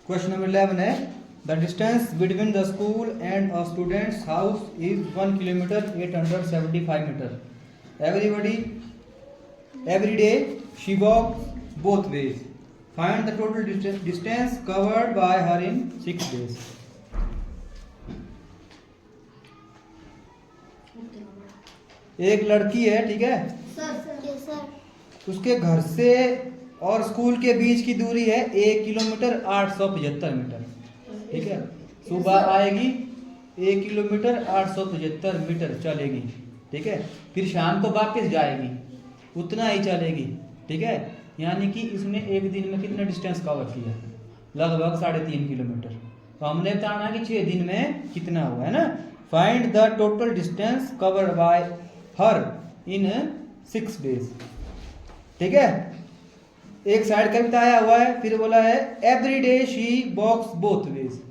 Question number 11 है the distance between the school and a students house is 1 kilometre 875 metre every day she walks both ways find the total distance covered by her in 6 days. एक लड़की है, ठीक है, उसके घर से और स्कूल के बीच की दूरी है 1 किलोमीटर 875 मीटर, ठीक है। सुबह आएगी 1 किलोमीटर 875 मीटर चलेगी, ठीक है, फिर शाम को वापस जाएगी, उतना ही चलेगी, ठीक है। यानी कि इसने एक दिन में कितना डिस्टेंस कवर किया, लगभग 3.5 किलोमीटर। तो हमने बताना कि 6 दिन में कितना हुआ, है ना। Find the total distance covered by her in 6 days, ठीक है। एक साइड का बताया हुआ है, फिर बोला है every day she walks both ways,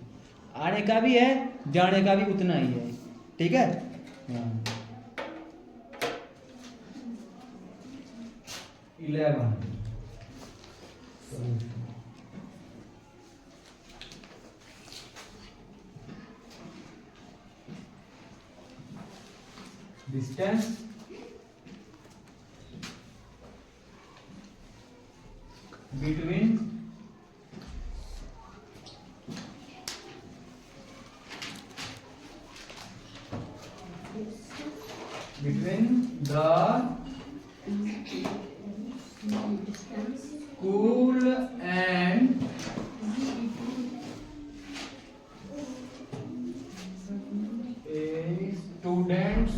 आने का भी है जाने का भी उतना ही है, ठीक है। Distance between the school and a student's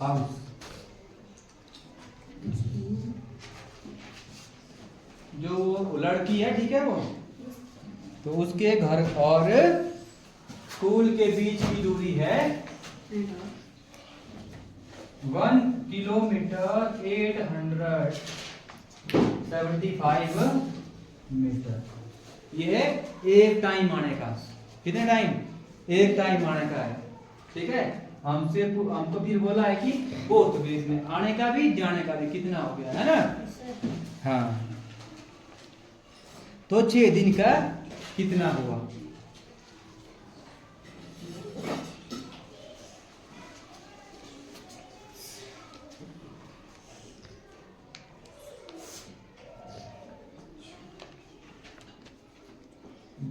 house। जो वो लड़की है, ठीक है, वो तो उसके घर और स्कूल के बीच की दूरी है 1 किलोमीटर 875 मीटर। ये एक टाइम आने का, कितने टाइम, एक टाइम आने का है, ठीक है। हमको फिर बोला है कि बोथ वेज में, आने का भी जाने का भी कितना हो गया, है ना। हाँ, तो 6 दिन का कितना हुआ।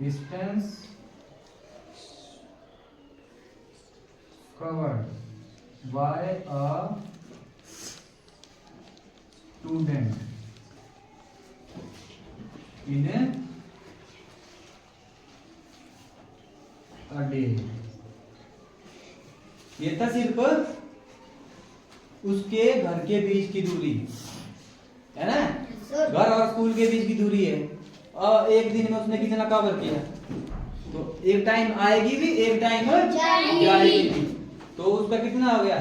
Distance covered bye a student in a day. ये था सिर्फ उसके घर के बीच की दूरी, है ना। घर और स्कूल के बीच की दूरी है, और एक दिन में उसने कितना कवर किया, तो एक टाइम आएगी भी एक टाइम जाएगी भी, तो उसका कितना हो गया,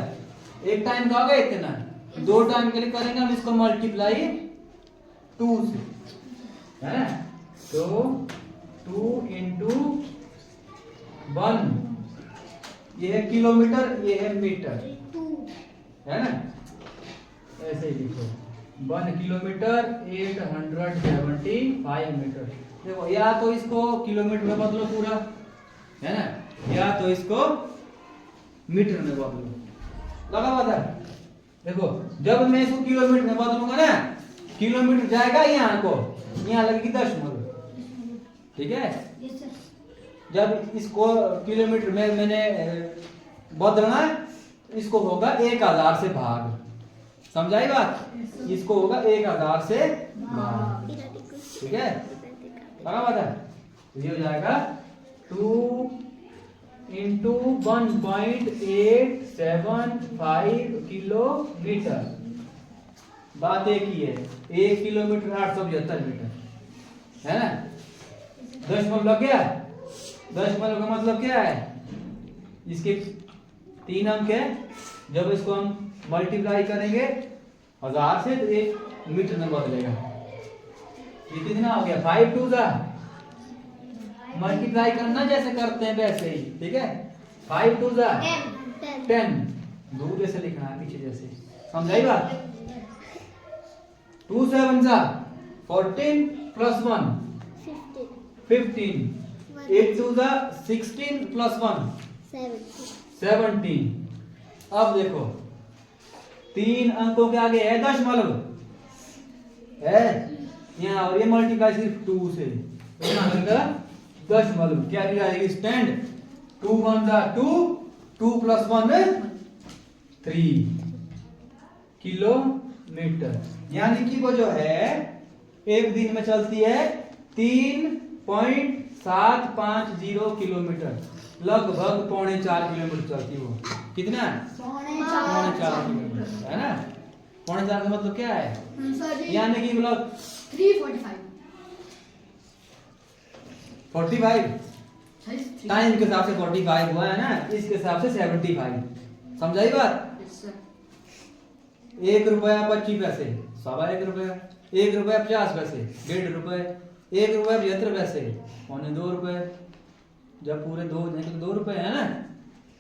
एक टाइम का हो गया इतना। 2 टाइम के लिए करेंगे हम इसको मल्टीप्लाई 2 से, है ना। तो 2 into 1, ये है किलोमीटर, ये है मीटर, है ना। ऐसे ही लिखो 1 किलोमीटर 875 मीटर। देखो, या तो इसको किलोमीटर में बदलो पूरा, है ना, या तो इसको मीटर में बदलो, लगा पता। देखो, जब मैं इसको किलोमीटर में बदलूंगा ना, किलोमीटर जाएगा यहाँ को, यहाँ लगेगी 10 मतलब, ठीक है। जब इसको किलोमीटर में मैंने बदलना, इसको होगा 1000 से भाग, समझाई बात। इसको होगा 1000 से भाग, ठीक है, लगा बात है। ये हो जाएगा 2 into 1.875 किलोमीटर। बात एक ही है, 1 किलोमीटर 875 मीटर, है ना। 10 मतलब क्या है, 10 मतलब का मतलब क्या है, इसके 3 अंक है। जब इसको हम मल्टीप्लाई करेंगे 1000 से, तो 1 मीटर में बदलेगा। ये कितना हो गया, 5 2 जा, मल्टीप्लाई करना जैसे करते हैं वैसे ही, ठीक है। 5 2 जा 10, दूर जैसे लिखना है, पीछे जैसे, समझाई बात। 2 7 जा 14 + 1 15 8 2 जा 16 प्लस 1 17। अब देखो 3 अंकों के आगे है दशमलव है यहाँ, और ये मल्टीप्लाई सिर्फ 2 से, यहाँ लगेगा दशमलव। क्या आएगी स्टैंड 2 1 जा 2 2 प्लस 1 3 किलोमीटर, यानी कि वो जो है एक दिन में चलती है 3.750 किलोमीटर, लगभग 3.4 किलोमीटर चलती है वो। कितना? 3.4 किलोमीटर है ना। 3.4 का मतलब क्या है? यानी कि मतलब 45 टाइम के हिसाब से 45 हुआ है ना, इसके हिसाब से 75। समझाई बात? 1 रुपया 25 पैसे, 1.25 रुपया, 1 रुपया 50 पैसे, 1.5 रुपए, 1 रुपया 75 पैसे, 2 रुपए। जब पूरे 2 तो 2 रुपए है ना,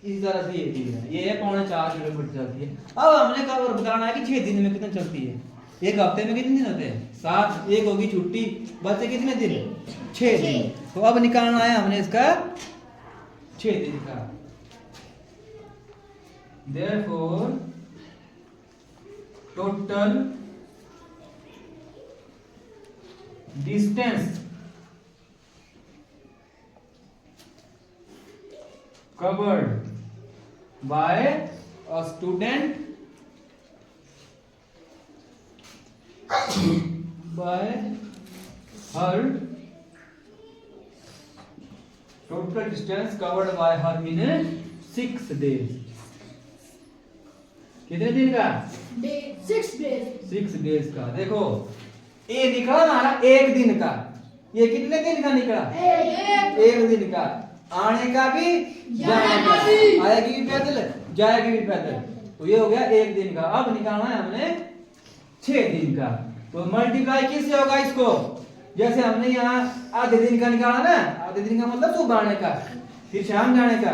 इस तरह से ये चीज है। ये 3.4 किलोमीटर चलती है। अब हमने कहा और बताना है कि 6 दिन में कितना चलती है। एक हफ्ते में कितने दिन होते हैं? 7, एक होगी छुट्टी, बचे कितने दिन? 6 दिन। तो अब निकालना है हमने इसका 6 दिन का। Therefore total distance covered by a student by her total distance covered by her in 6 days। कितने दिन का? 6 डेज का। देखो ये निकला हमारा 1 दिन का, ये कितने दिन का निकला? 1 दिन का। आने का भी जाने का भी, आएगी भी पैदल जाएगी भी पैदल, तो ये हो गया 1 दिन का। अब निकालना है हमने 6 दिन का, तो मल्टीप्लाई किससे होगा इसको? जैसे हमने यहाँ आधे दिन का निकाला ना, आधे दिन का मतलब सुबह आने का फिर शाम जाने का,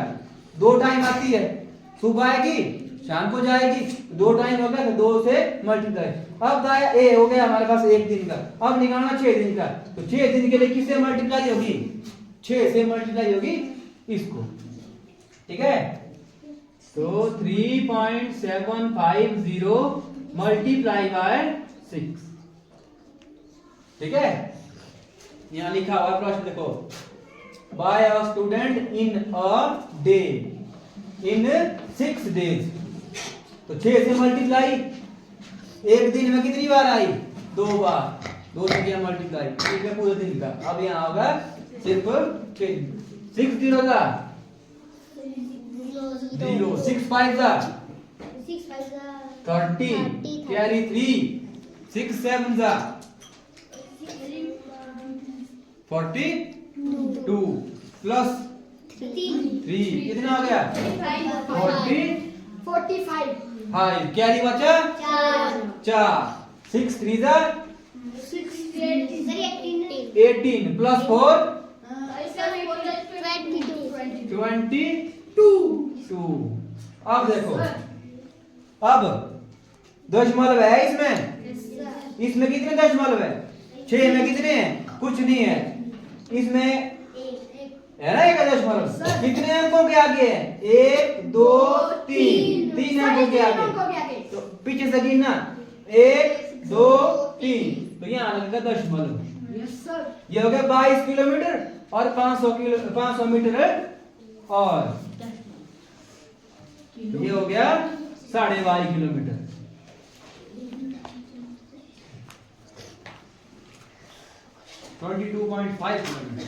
2 टाइम आती है, सुबह आएगी शाम को जाएगी, 2 टाइम हो गया तो 2 से मल्टीप्लाई। अब ए हो गया हमारे पास 1 दिन का। अब निकालना 6 दिन का, तो 6 दिन के लिए किससे मल्टीप्लाई होगी? 6 से मल्टीप्लाई होगी इसको। ठीक है, तो 3.750 मल्टीप्लाई बाय 6। ठीक है, यहाँ लिखा हुआ प्रश्न देखो, by a student in a day in 6 days. तो 6 से मल्टीप्लाई, 1 दिन में कितनी बार आई? 2 बार, 2 से किया मल्टीप्लाई, ठीक है पूरे दिन का। अब यहाँ होगा सिर्फ 6 0 जा 0, 6 5 जा 30, कैरी 3, 6 7 जा 42 प्लस 3 कितना हो गया? 45। कैरी बचा 4, 6 3 जा 18 प्लस 4 22। अब देखो, अब दशमलव है इसमें, इसमें कितने दशमलव है? 6 में कितने हैं? कुछ नहीं है। इसमें है ना एक दशमलव, कितने अंकों के आगे है? 1 2 3 अंकों के आगे, तो पीछे से गिनना 1 2 3, तो यहाँ लगेगा दशमलव। ये हो गया 22 किलोमीटर और 500 मीटर और ये हो गया 22.5 किलोमीटर। 22.5 किलोमीटर।